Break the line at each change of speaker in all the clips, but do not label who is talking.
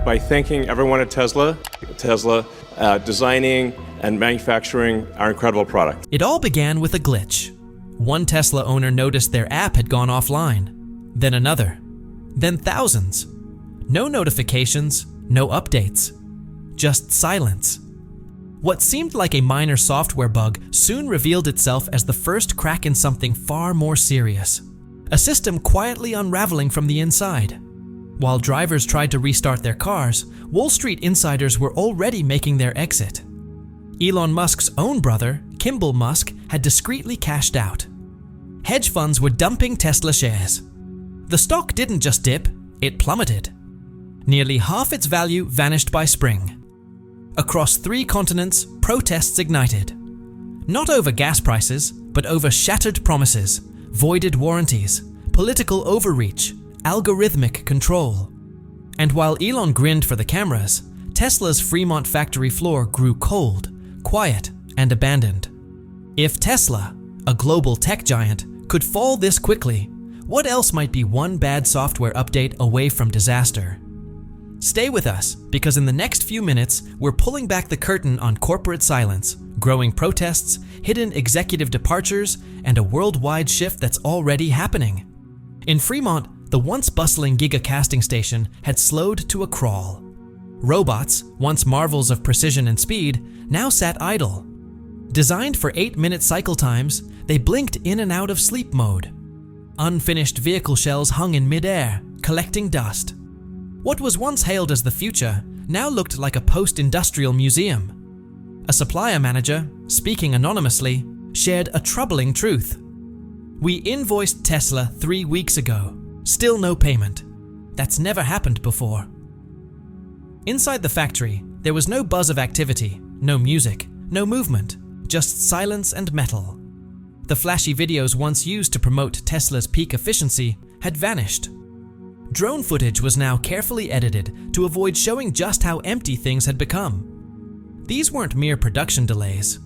by thanking everyone at Tesla, designing and manufacturing our incredible product.
It all began with a glitch. One Tesla owner noticed their app had gone offline, then another, then thousands. No notifications, no updates, just silence. What seemed like a minor software bug soon revealed itself as the first crack in something far more serious. A system quietly unraveling from the inside. While drivers tried to restart their cars, Wall Street insiders were already making their exit. Elon Musk's own brother, Kimbal Musk, had discreetly cashed out. Hedge funds were dumping Tesla shares. The stock didn't just dip, it plummeted. Nearly half its value vanished by spring. Across 3 continents, protests ignited. Not over gas prices, but over shattered promises, voided warranties, political overreach, algorithmic control. And while Elon grinned for the cameras, Tesla's Fremont factory floor grew cold, quiet, and abandoned. If Tesla, a global tech giant, could fall this quickly, what else might be one bad software update away from disaster? Stay with us, because in the next few minutes, we're pulling back the curtain on corporate silence, growing protests, hidden executive departures, and a worldwide shift that's already happening. In Fremont, the once bustling gigacasting station had slowed to a crawl. Robots, once marvels of precision and speed, now sat idle. Designed for 8-minute cycle times, they blinked in and out of sleep mode. Unfinished vehicle shells hung in midair, collecting dust. What was once hailed as the future now looked like a post-industrial museum. A supplier manager, speaking anonymously, shared a troubling truth. "We invoiced Tesla 3 weeks ago. Still no payment. That's never happened before." Inside the factory, there was no buzz of activity, no music, no movement, just silence and metal. The flashy videos once used to promote Tesla's peak efficiency had vanished. Drone footage was now carefully edited to avoid showing just how empty things had become. These weren't mere production delays.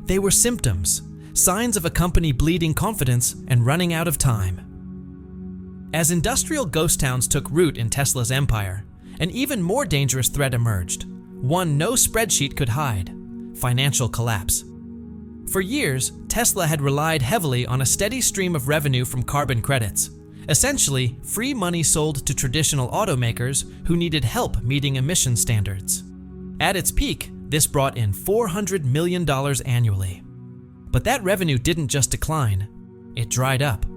They were symptoms, signs of a company bleeding confidence and running out of time. As industrial ghost towns took root in Tesla's empire, an even more dangerous threat emerged, one no spreadsheet could hide: financial collapse. For years, Tesla had relied heavily on a steady stream of revenue from carbon credits, essentially free money sold to traditional automakers who needed help meeting emission standards. At its peak, this brought in $400 million annually. But that revenue didn't just decline, it dried up.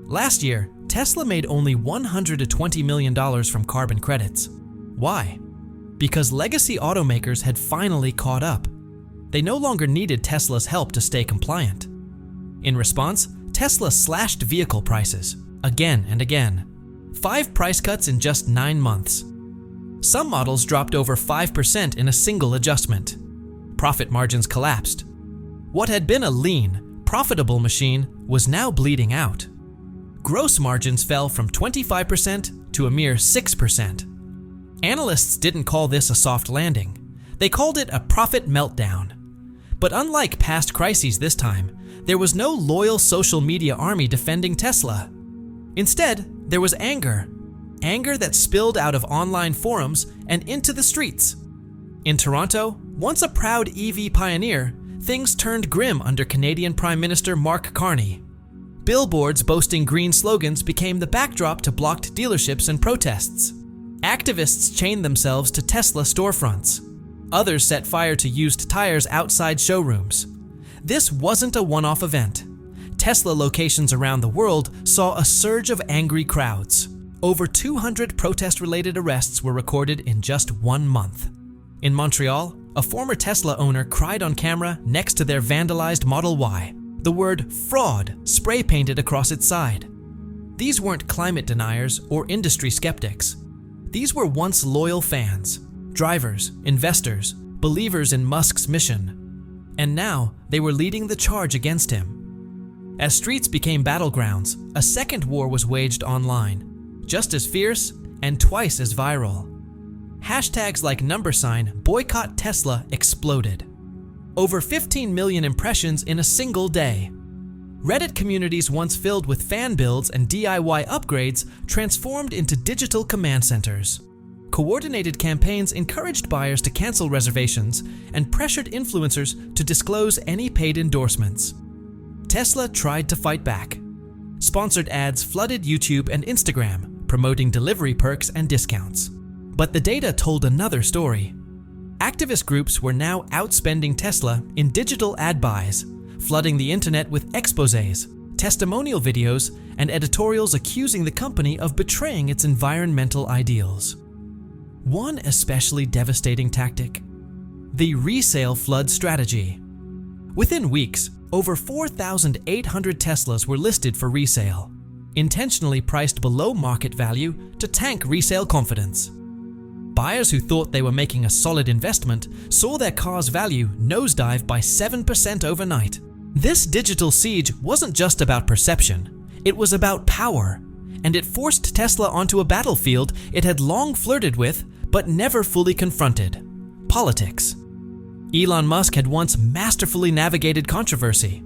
Last year, Tesla made only $120 million from carbon credits. Why? Because legacy automakers had finally caught up. They no longer needed Tesla's help to stay compliant. In response, Tesla slashed vehicle prices, again and again. 5 price cuts in just 9 months. Some models dropped over 5% in a single adjustment. Profit margins collapsed. What had been a lean, profitable machine was now bleeding out. Gross margins fell from 25% to a mere 6%. Analysts didn't call this a soft landing. They called it a profit meltdown. But unlike past crises this time, there was no loyal social media army defending Tesla. Instead, there was anger. Anger that spilled out of online forums and into the streets. In Toronto, once a proud EV pioneer, things turned grim under Canadian Prime Minister Mark Carney. Billboards boasting green slogans became the backdrop to blocked dealerships and protests. Activists chained themselves to Tesla storefronts. Others set fire to used tires outside showrooms. This wasn't a one-off event. Tesla locations around the world saw a surge of angry crowds. Over 200 protest-related arrests were recorded in just 1 month. In Montreal, a former Tesla owner cried on camera next to their vandalized Model Y, the word fraud spray-painted across its side. These weren't climate deniers or industry skeptics. These were once loyal fans, drivers, investors, believers in Musk's mission. And now they were leading the charge against him. As streets became battlegrounds, a second war was waged online, just as fierce and twice as viral. Hashtags like #boycott Tesla exploded. Over 15 million impressions in a single day. Reddit communities once filled with fan builds and DIY upgrades transformed into digital command centers. Coordinated campaigns encouraged buyers to cancel reservations and pressured influencers to disclose any paid endorsements. Tesla tried to fight back. Sponsored ads flooded YouTube and Instagram, promoting delivery perks and discounts. But the data told another story. Activist groups were now outspending Tesla in digital ad buys, flooding the internet with exposés, testimonial videos, and editorials accusing the company of betraying its environmental ideals. One especially devastating tactic: the resale flood strategy. Within weeks, over 4,800 Teslas were listed for resale, intentionally priced below market value to tank resale confidence. Buyers who thought they were making a solid investment saw their car's value nosedive by 7% overnight. This digital siege wasn't just about perception, it was about power, and it forced Tesla onto a battlefield it had long flirted with but never fully confronted: politics. Elon Musk had once masterfully navigated controversy,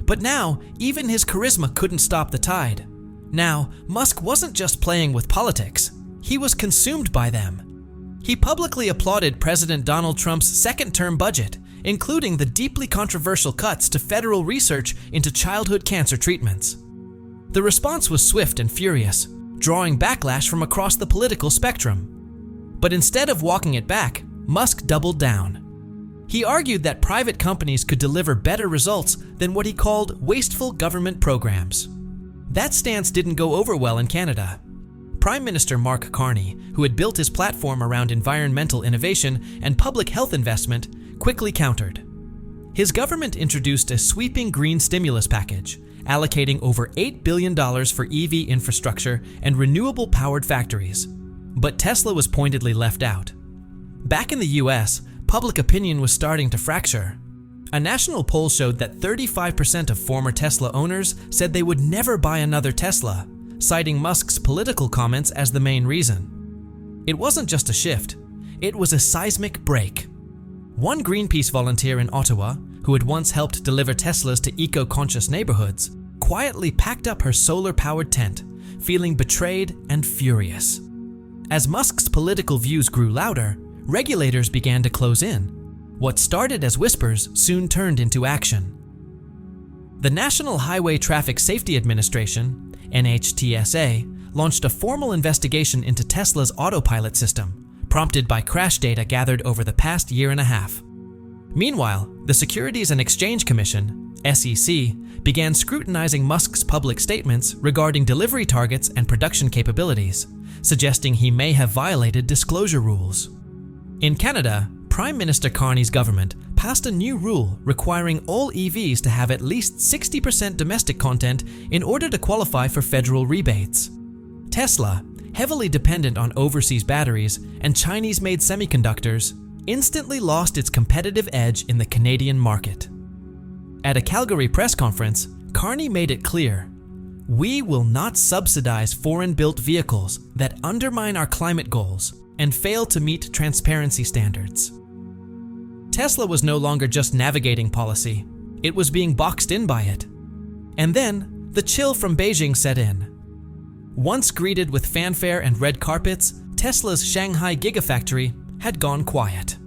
but now even his charisma couldn't stop the tide. Now, Musk wasn't just playing with politics, he was consumed by them. He publicly applauded President Donald Trump's second-term budget, including the deeply controversial cuts to federal research into childhood cancer treatments. The response was swift and furious, drawing backlash from across the political spectrum. But instead of walking it back, Musk doubled down. He argued that private companies could deliver better results than what he called wasteful government programs. That stance didn't go over well in Canada. Prime Minister Mark Carney, who had built his platform around environmental innovation and public health investment, quickly countered. His government introduced a sweeping green stimulus package, allocating over $8 billion for EV infrastructure and renewable-powered factories. But Tesla was pointedly left out. Back in the US, public opinion was starting to fracture. A national poll showed that 35% of former Tesla owners said they would never buy another Tesla, citing Musk's political comments as the main reason. It wasn't just a shift, it was a seismic break. One Greenpeace volunteer in Ottawa, who had once helped deliver Teslas to eco-conscious neighborhoods, quietly packed up her solar-powered tent, feeling betrayed and furious. As Musk's political views grew louder, regulators began to close in. What started as whispers soon turned into action. The National Highway Traffic Safety Administration, NHTSA, launched a formal investigation into Tesla's autopilot system, prompted by crash data gathered over the past year and a half. Meanwhile, the Securities and Exchange Commission, SEC, began scrutinizing Musk's public statements regarding delivery targets and production capabilities, suggesting he may have violated disclosure rules. In Canada, Prime Minister Carney's government passed a new rule requiring all EVs to have at least 60% domestic content in order to qualify for federal rebates. Tesla, heavily dependent on overseas batteries and Chinese-made semiconductors, instantly lost its competitive edge in the Canadian market. At a Calgary press conference, Carney made it clear, "We will not subsidize foreign-built vehicles that undermine our climate goals and fail to meet transparency standards." Tesla was no longer just navigating policy, it was being boxed in by it. And then, the chill from Beijing set in. Once greeted with fanfare and red carpets, Tesla's Shanghai Gigafactory had gone quiet.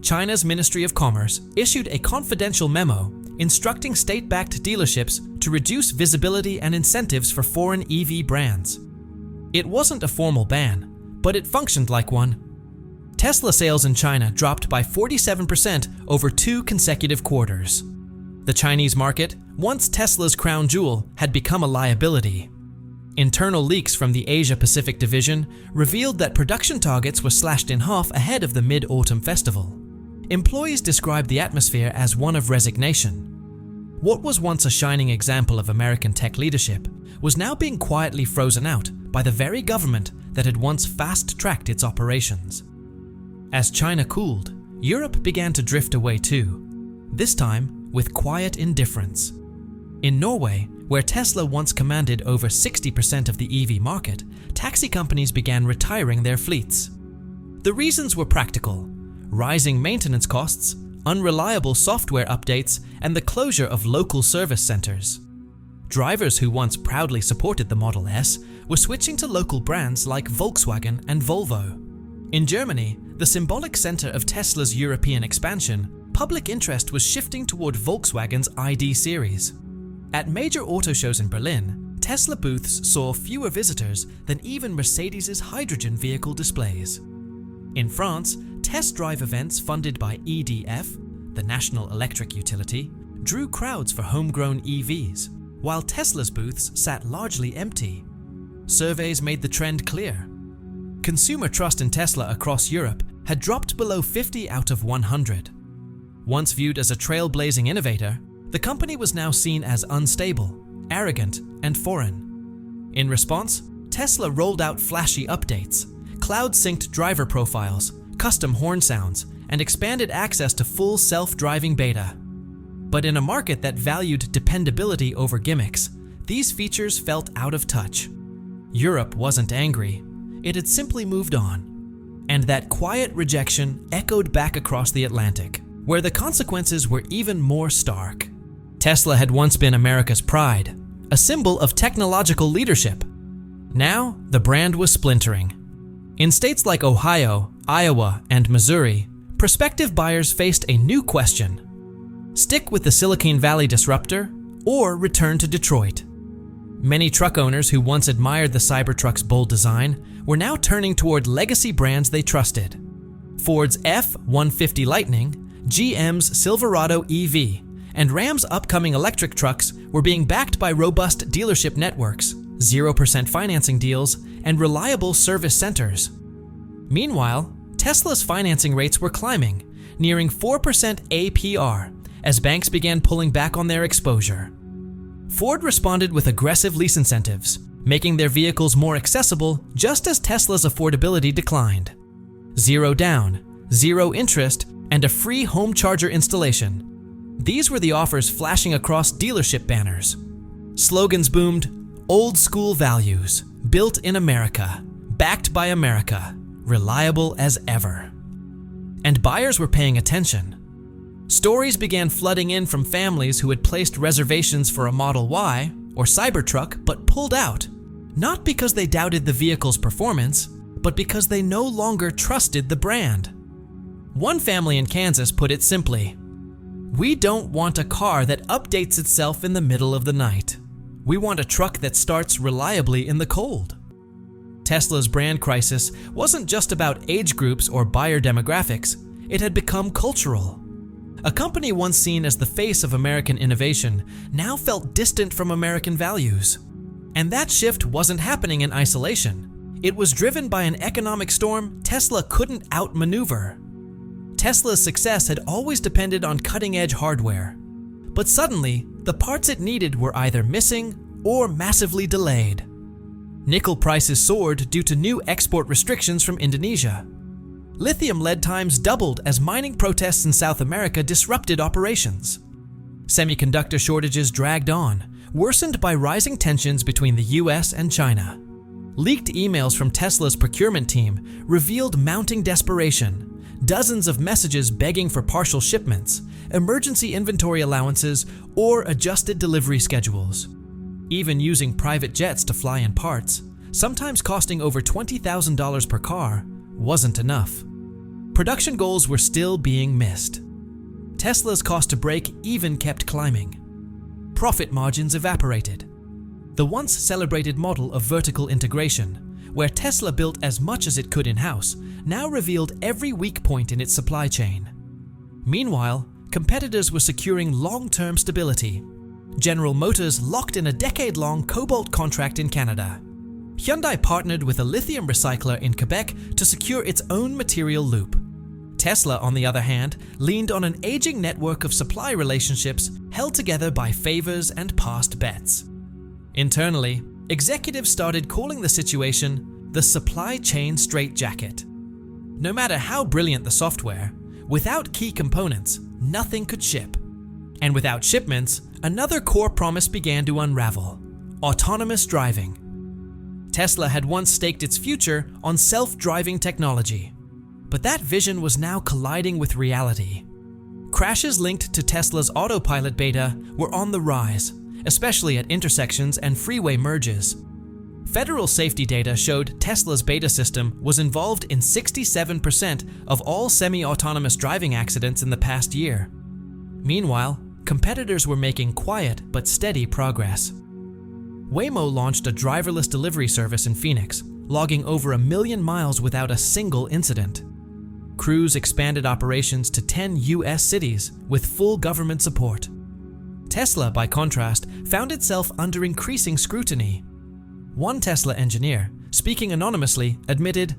China's Ministry of Commerce issued a confidential memo instructing state-backed dealerships to reduce visibility and incentives for foreign EV brands. It wasn't a formal ban, but it functioned like one. Tesla sales in China dropped by 47% over 2 consecutive quarters. The Chinese market, once Tesla's crown jewel, had become a liability. Internal leaks from the Asia-Pacific division revealed that production targets were slashed in half ahead of the Mid-Autumn Festival. Employees described the atmosphere as one of resignation. What was once a shining example of American tech leadership was now being quietly frozen out by the very government that had once fast-tracked its operations. As China cooled, Europe began to drift away too, this time with quiet indifference. In Norway, where Tesla once commanded over 60% of the EV market, taxi companies began retiring their fleets. The reasons were practical: rising maintenance costs, unreliable software updates, and the closure of local service centers. Drivers who once proudly supported the Model S were switching to local brands like Volkswagen and Volvo. In Germany, the symbolic center of Tesla's European expansion, public interest was shifting toward Volkswagen's ID series. At major auto shows in Berlin, Tesla booths saw fewer visitors than even Mercedes's hydrogen vehicle displays. In France, test drive events funded by EDF, the national electric utility, drew crowds for homegrown EVs, while Tesla's booths sat largely empty. Surveys made the trend clear. Consumer trust in Tesla across Europe had dropped below 50 out of 100. Once viewed as a trailblazing innovator, the company was now seen as unstable, arrogant, and foreign. In response, Tesla rolled out flashy updates, cloud-synced driver profiles, custom horn sounds, and expanded access to full self-driving beta. But in a market that valued dependability over gimmicks, these features felt out of touch. Europe wasn't angry, it had simply moved on. And that quiet rejection echoed back across the Atlantic, where the consequences were even more stark. Tesla had once been America's pride, a symbol of technological leadership. Now, the brand was splintering. In states like Ohio, Iowa, and Missouri, prospective buyers faced a new question: stick with the Silicon Valley disruptor or return to Detroit? Many truck owners who once admired the Cybertruck's bold design were now turning toward legacy brands they trusted. Ford's F-150 Lightning, GM's Silverado EV, and Ram's upcoming electric trucks were being backed by robust dealership networks, 0% financing deals, and reliable service centers. Meanwhile, Tesla's financing rates were climbing, nearing 4% APR, as banks began pulling back on their exposure. Ford responded with aggressive lease incentives, making their vehicles more accessible just as Tesla's affordability declined. Zero down, zero interest, and a free home charger installation. These were the offers flashing across dealership banners. Slogans boomed: old school values, built in America, backed by America, reliable as ever. And buyers were paying attention. Stories began flooding in from families who had placed reservations for a Model Y or Cybertruck but pulled out, not because they doubted the vehicle's performance, but because they no longer trusted the brand. One family in Kansas put it simply: "We don't want a car that updates itself in the middle of the night. We want a truck that starts reliably in the cold." Tesla's brand crisis wasn't just about age groups or buyer demographics, it had become cultural. A company once seen as the face of American innovation now felt distant from American values. And that shift wasn't happening in isolation. It was driven by an economic storm Tesla couldn't outmaneuver. Tesla's success had always depended on cutting-edge hardware. But suddenly, the parts it needed were either missing or massively delayed. Nickel prices soared due to new export restrictions from Indonesia. Lithium lead times doubled as mining protests in South America disrupted operations. Semiconductor shortages dragged on, worsened by rising tensions between the US and China. Leaked emails from Tesla's procurement team revealed mounting desperation, dozens of messages begging for partial shipments, emergency inventory allowances, or adjusted delivery schedules. Even using private jets to fly in parts, sometimes costing over $20,000 per car, wasn't enough. Production goals were still being missed. Tesla's cost to break even kept climbing. Profit margins evaporated. The once celebrated model of vertical integration, where Tesla built as much as it could in-house, now revealed every weak point in its supply chain. Meanwhile, competitors were securing long-term stability. General Motors locked in a decade-long cobalt contract in Canada. Hyundai partnered with a lithium recycler in Quebec to secure its own material loop. Tesla, on the other hand, leaned on an aging network of supply relationships held together by favors and past bets. Internally, executives started calling the situation the supply chain straitjacket. No matter how brilliant the software, without key components, nothing could ship. And without shipments, another core promise began to unravel: autonomous driving. Tesla had once staked its future on self-driving technology. But that vision was now colliding with reality. Crashes linked to Tesla's autopilot beta were on the rise, especially at intersections and freeway merges. Federal safety data showed Tesla's beta system was involved in 67% of all semi-autonomous driving accidents in the past year. Meanwhile, competitors were making quiet but steady progress. Waymo launched a driverless delivery service in Phoenix, logging over 1 million miles without a single incident. Cruise expanded operations to 10 US cities with full government support. Tesla, by contrast, found itself under increasing scrutiny. One Tesla engineer, speaking anonymously, admitted,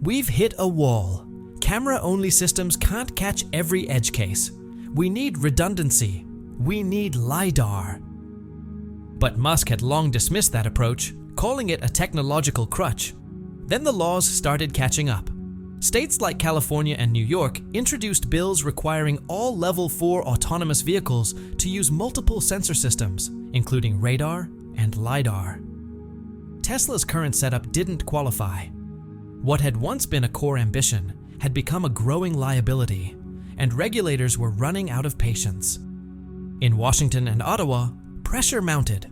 "We've hit a wall. Camera-only systems can't catch every edge case. We need redundancy. We need LiDAR." But Musk had long dismissed that approach, calling it a technological crutch. Then the laws started catching up. States like California and New York introduced bills requiring all Level 4 autonomous vehicles to use multiple sensor systems, including radar and LiDAR. Tesla's current setup didn't qualify. What had once been a core ambition had become a growing liability, and regulators were running out of patience. In Washington and Ottawa, pressure mounted.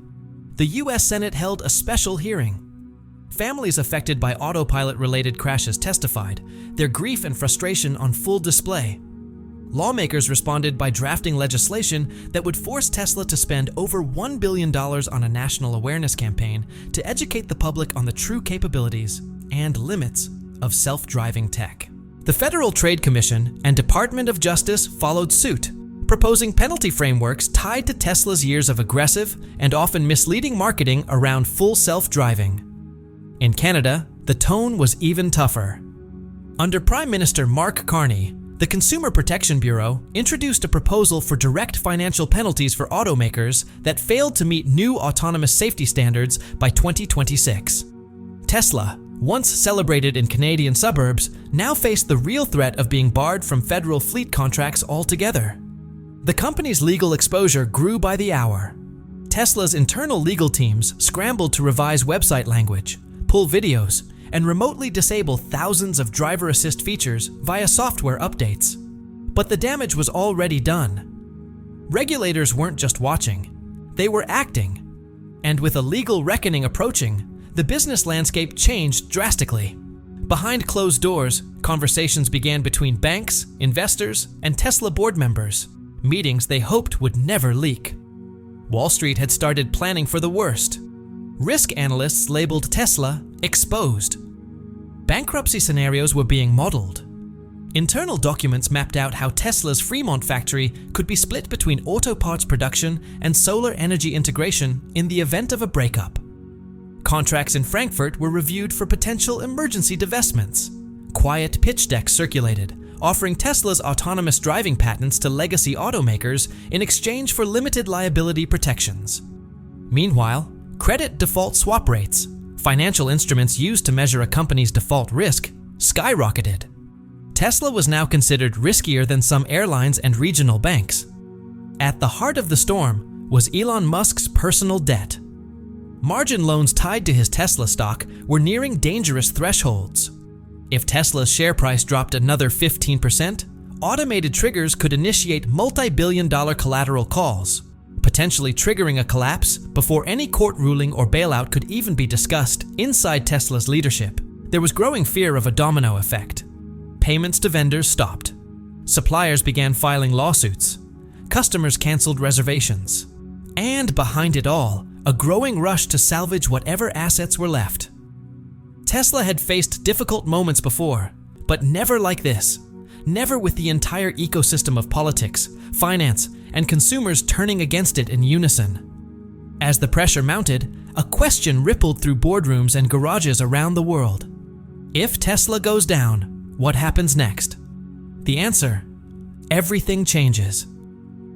The US Senate held a special hearing. Families affected by autopilot-related crashes testified, their grief and frustration on full display. Lawmakers responded by drafting legislation that would force Tesla to spend over $1 billion on a national awareness campaign to educate the public on the true capabilities and limits of self-driving tech. The Federal Trade Commission and Department of Justice followed suit, proposing penalty frameworks tied to Tesla's years of aggressive and often misleading marketing around full self-driving. In Canada, the tone was even tougher. Under Prime Minister Mark Carney, the Consumer Protection Bureau introduced a proposal for direct financial penalties for automakers that failed to meet new autonomous safety standards by 2026. Tesla, once celebrated in Canadian suburbs, now faced the real threat of being barred from federal fleet contracts altogether. The company's legal exposure grew by the hour. Tesla's internal legal teams scrambled to revise website language, pull videos, and remotely disable thousands of driver assist features via software updates. But the damage was already done. Regulators weren't just watching, they were acting. And with a legal reckoning approaching, the business landscape changed drastically. Behind closed doors, conversations began between banks, investors, and Tesla board members, meetings they hoped would never leak. Wall Street had started planning for the worst. Risk analysts labeled Tesla exposed. Bankruptcy scenarios were being modeled. Internal documents mapped out how Tesla's Fremont factory could be split between auto parts production and solar energy integration in the event of a breakup. Contracts in Frankfurt were reviewed for potential emergency divestments. Quiet pitch decks circulated, offering Tesla's autonomous driving patents to legacy automakers in exchange for limited liability protections. Meanwhile, credit default swap rates, financial instruments used to measure a company's default risk, skyrocketed. Tesla was now considered riskier than some airlines and regional banks. At the heart of the storm was Elon Musk's personal debt. Margin loans tied to his Tesla stock were nearing dangerous thresholds. If Tesla's share price dropped another 15%, automated triggers could initiate multi-billion-dollar collateral calls, potentially triggering a collapse before any court ruling or bailout could even be discussed inside Tesla's leadership. There was growing fear of a domino effect. Payments to vendors stopped. Suppliers began filing lawsuits. Customers canceled reservations. And behind it all, a growing rush to salvage whatever assets were left. Tesla had faced difficult moments before, but never like this. Never with the entire ecosystem of politics, finance, and consumers turning against it in unison. As the pressure mounted, a question rippled through boardrooms and garages around the world. If Tesla goes down, what happens next? The answer: everything changes.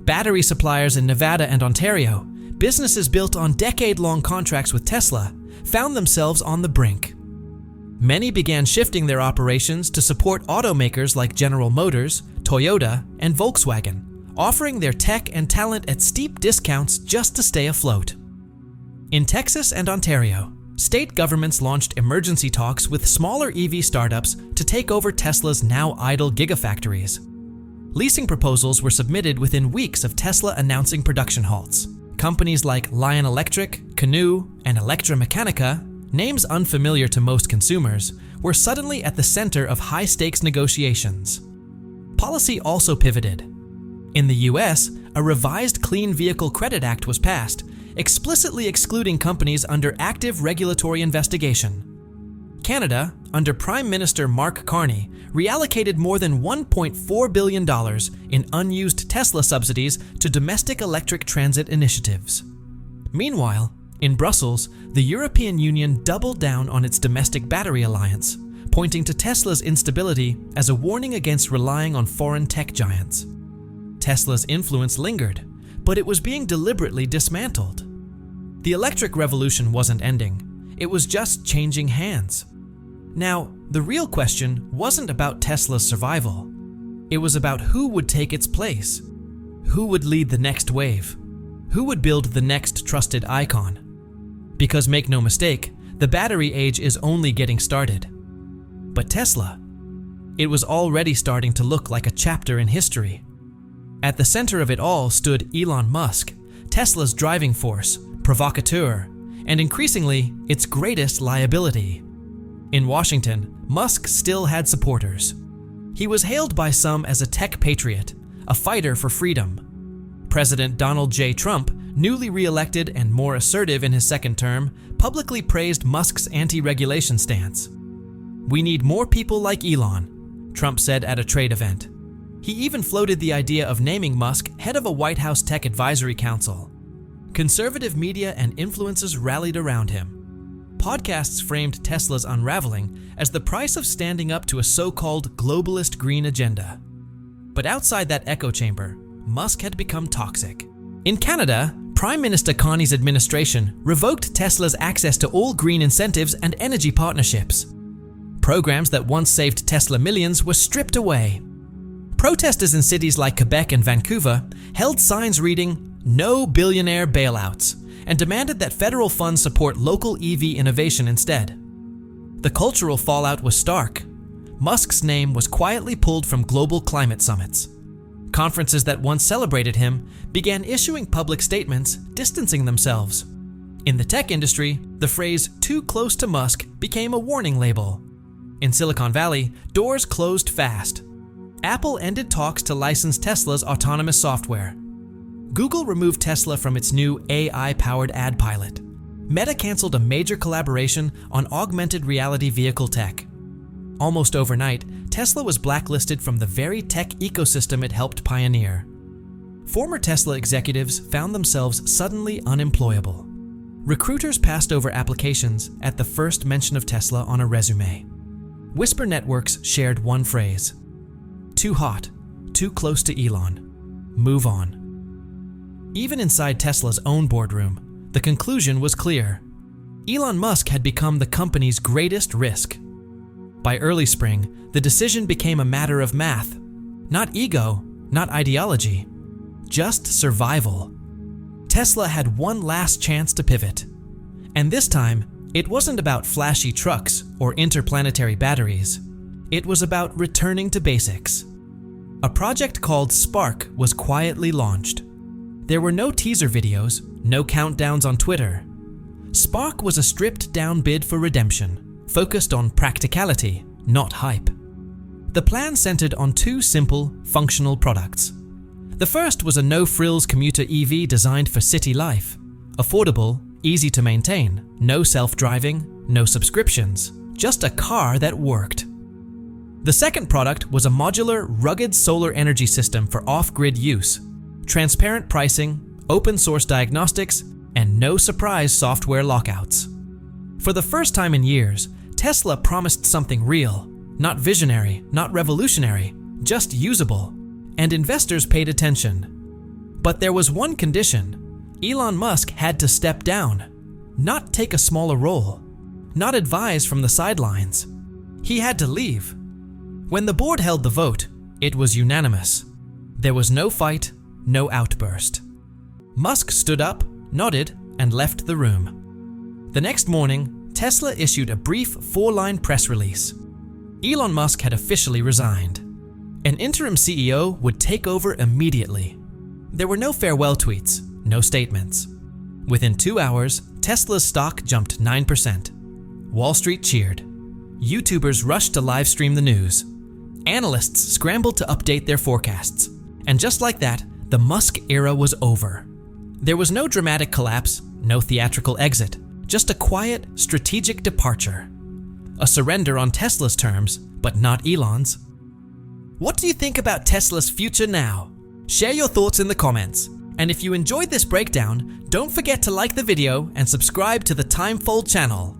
Battery suppliers in Nevada and Ontario, businesses built on decade-long contracts with Tesla, found themselves on the brink. Many began shifting their operations to support automakers like General Motors, Toyota, and Volkswagen, offering their tech and talent at steep discounts just to stay afloat. In Texas and Ontario, state governments launched emergency talks with smaller EV startups to take over Tesla's now idle gigafactories. Leasing proposals were submitted within weeks of Tesla announcing production halts. Companies like Lion Electric, Canoo, and Electramechanica names unfamiliar to most consumers, were suddenly at the center of high-stakes negotiations. Policy also pivoted. In the US, a revised Clean Vehicle Credit Act was passed, explicitly excluding companies under active regulatory investigation. Canada, under Prime Minister Mark Carney, reallocated more than $1.4 billion in unused Tesla subsidies to domestic electric transit initiatives. Meanwhile, in Brussels, the European Union doubled down on its domestic battery alliance, pointing to Tesla's instability as a warning against relying on foreign tech giants. Tesla's influence lingered, but it was being deliberately dismantled. The electric revolution wasn't ending, it was just changing hands. Now, the real question wasn't about Tesla's survival. It was about who would take its place. Who would lead the next wave? Who would build the next trusted icon? Because make no mistake, the battery age is only getting started. But Tesla, it was already starting to look like a chapter in history. At the center of it all stood Elon Musk, Tesla's driving force, provocateur, and increasingly, its greatest liability. In Washington, Musk still had supporters. He was hailed by some as a tech patriot, a fighter for freedom. President Donald J. Trump, newly re-elected and more assertive in his second term, publicly praised Musk's anti-regulation stance. "We need more people like Elon," Trump said at a trade event. He even floated the idea of naming Musk head of a White House Tech Advisory Council. Conservative media and influencers rallied around him. Podcasts framed Tesla's unraveling as the price of standing up to a so-called globalist green agenda. But outside that echo chamber, Musk had become toxic. In Canada, Prime Minister Carney's administration revoked Tesla's access to all green incentives and energy partnerships. Programs that once saved Tesla millions were stripped away. Protesters in cities like Quebec and Vancouver held signs reading, "No billionaire bailouts," and demanded that federal funds support local EV innovation instead. The cultural fallout was stark. Musk's name was quietly pulled from global climate summits. Conferences that once celebrated him began issuing public statements distancing themselves. In the tech industry, the phrase "too close to Musk" became a warning label. In Silicon Valley, doors closed fast. Apple ended talks to license Tesla's autonomous software. Google removed Tesla from its new AI-powered ad pilot. Meta canceled a major collaboration on augmented reality vehicle tech. Almost overnight, Tesla was blacklisted from the very tech ecosystem it helped pioneer. Former Tesla executives found themselves suddenly unemployable. Recruiters passed over applications at the first mention of Tesla on a resume. Whisper networks shared one phrase: "Too hot, too close to Elon. Move on." Even inside Tesla's own boardroom, the conclusion was clear. Elon Musk had become the company's greatest risk. By early spring, the decision became a matter of math. Not ego, not ideology, just survival. Tesla had one last chance to pivot. And this time, it wasn't about flashy trucks or interplanetary batteries. It was about returning to basics. A project called Spark was quietly launched. There were no teaser videos, no countdowns on Twitter. Spark was a stripped-down bid for redemption, focused on practicality, not hype. The plan centered on two simple, functional products. The first was a no-frills commuter EV designed for city life. Affordable, easy to maintain, no self-driving, no subscriptions, just a car that worked. The second product was a modular, rugged solar energy system for off-grid use. Transparent pricing, open-source diagnostics, and no surprise software lockouts. For the first time in years, Tesla promised something real, not visionary, not revolutionary, just usable, and investors paid attention. But there was one condition: Elon Musk had to step down, not take a smaller role, not advise from the sidelines. He had to leave. When the board held the vote, it was unanimous. There was no fight, no outburst. Musk stood up, nodded, and left the room. The next morning, Tesla issued a brief 4-line press release. Elon Musk had officially resigned. An interim CEO would take over immediately. There were no farewell tweets, no statements. Within 2 hours, Tesla's stock jumped 9%. Wall Street cheered. YouTubers rushed to live stream the news. Analysts scrambled to update their forecasts. And just like that, the Musk era was over. There was no dramatic collapse, no theatrical exit, just a quiet, strategic departure. A surrender on Tesla's terms, but not Elon's. What do you think about Tesla's future now? Share your thoughts in the comments. And if you enjoyed this breakdown, don't forget to like the video and subscribe to the Timefold channel.